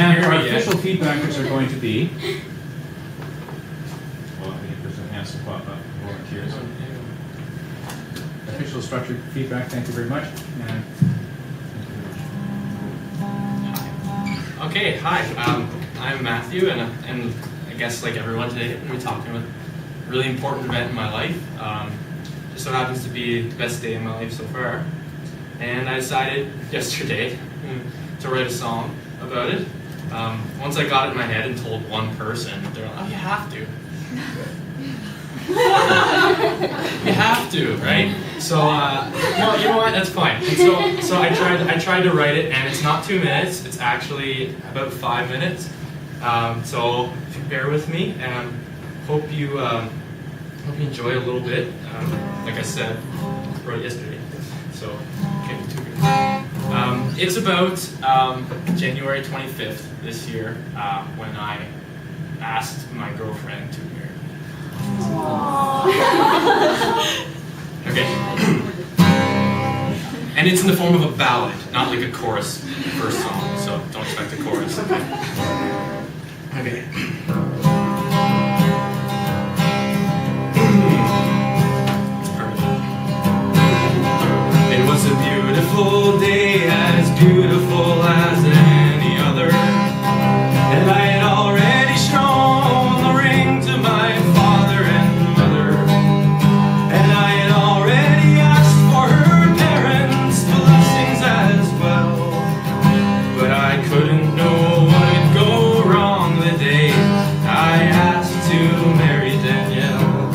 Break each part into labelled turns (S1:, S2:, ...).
S1: And our official feedbackers are going to be... Well, I think there's some hands to pop up. Volunteers. Official structured feedback, thank you very much. And
S2: okay, hi. I'm Matthew, and I guess like everyone today, I'm going to be talking about a really important event in my life. Just so happens to be the best day of my life so far. And I decided yesterday to write a song about it. Once I got it in my head and told one person, they're like, oh, you have to. You have to, right? So, no, you know what? That's fine. And so I tried to write it, and it's not 2 minutes. It's actually about 5 minutes. So if you bear with me, and hope you enjoy a little bit. Like I said, I wrote it yesterday, so can't be too good. It's about January 25th this year when I asked my girlfriend to marry me. Okay. And it's in the form of a ballad, not like a chorus first song, so don't expect a chorus. Okay. It was a beautiful day, as beautiful as any other, and I had already shown the ring to my father and mother, and I had already asked for her parents' blessings as well, but I couldn't know what would go wrong the day I asked to marry Danielle.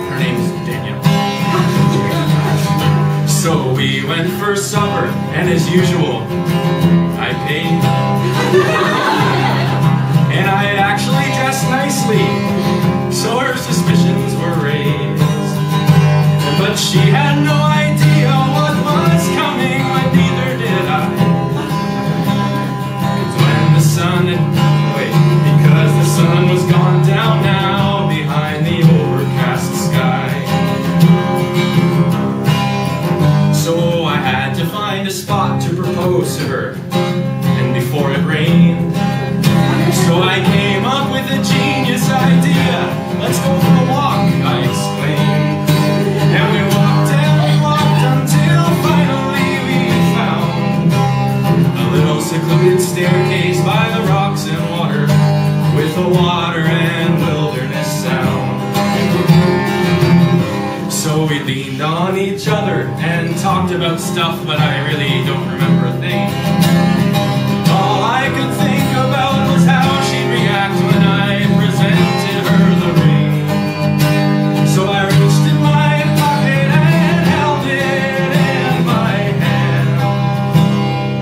S2: Her name's Danielle. So we went for supper, and as usual, I paid. And I had actually dressed nicely, so her suspicions were raised. But she had no idea what was coming, but neither did I. Because the sun was gone down now behind the overcast sky. So I had to find a spot to propose to her, and before it rained, so I came up with a genius idea. Let's go for a walk, I exclaimed. And we walked until finally we found a little secluded staircase by the rocks and water, with the water and wilderness sound. So we leaned on each other and talked about stuff, but I really don't remember a thing. All I could think about was how she'd react when I presented her the ring. So I reached in my pocket and held it in my hand,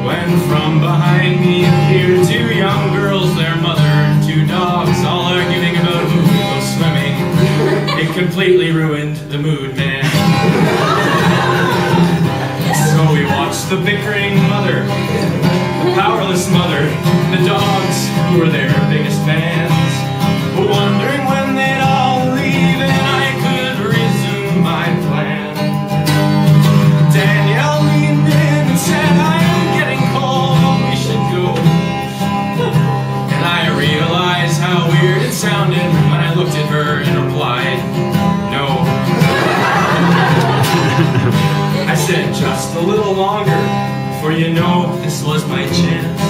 S2: when from behind me appeared two young girls, their mother, and two dogs, all arguing about who would go swimming. It completely ruined the mood, man. So we watched the bickering mother, the powerless mother, the dogs who were their biggest fans, wondering when they'd all leave and I could resume my plan. Danielle leaned in and said, I am getting cold, we should go. And I realized how weird it sounded when I looked at her and replied, no. I said, just a little longer, for you know this was my chance.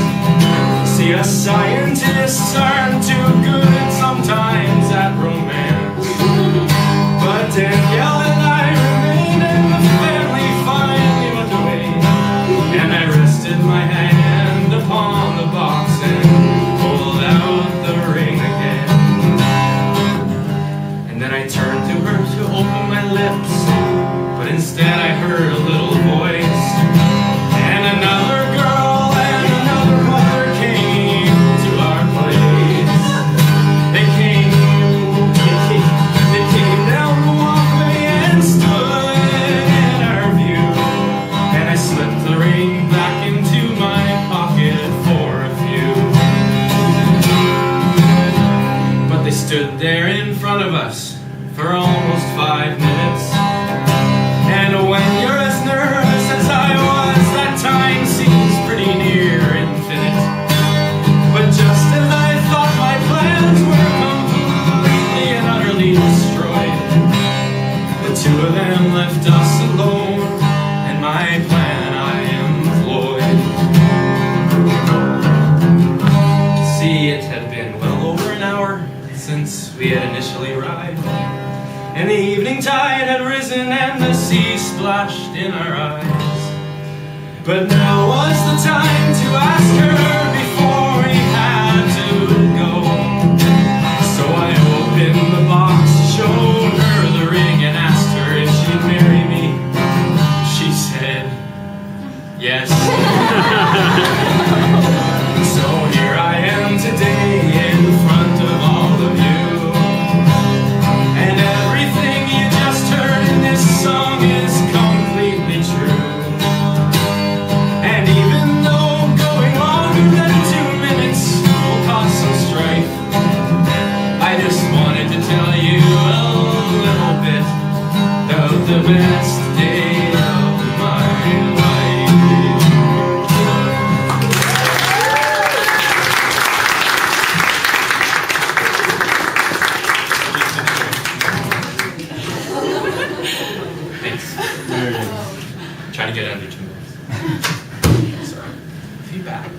S2: See, us scientists aren't too good sometimes at romance, but Danielle and I remained, and the family finally went away. And I rested my hand upon the box and pulled out the ring again. And then I turned to her to open my lips, but instead I heard a little voice, and another girl and another mother came to our place. They came down the walkway and stood in our view, and I slipped the ring back into my pocket for a few. But they stood there in front of us for almost 5 minutes. And when you're as nervous as I was, that time seems pretty near infinite. we had initially arrived. And the evening tide had risen and the sea splashed in our eyes. But now was the time to ask her before we had to go. So I opened the box, showed her the ring, and asked her if she'd marry me. She said, yes. So here I am today in front of all of you. And everything you just heard in this song is completely true. And even though going longer than 2 minutes will cause some strife, I just wanted to tell you a little bit of the best day of my life. Thanks.
S1: There you go.
S2: Trying to get under 2 minutes. Sorry. Feedback.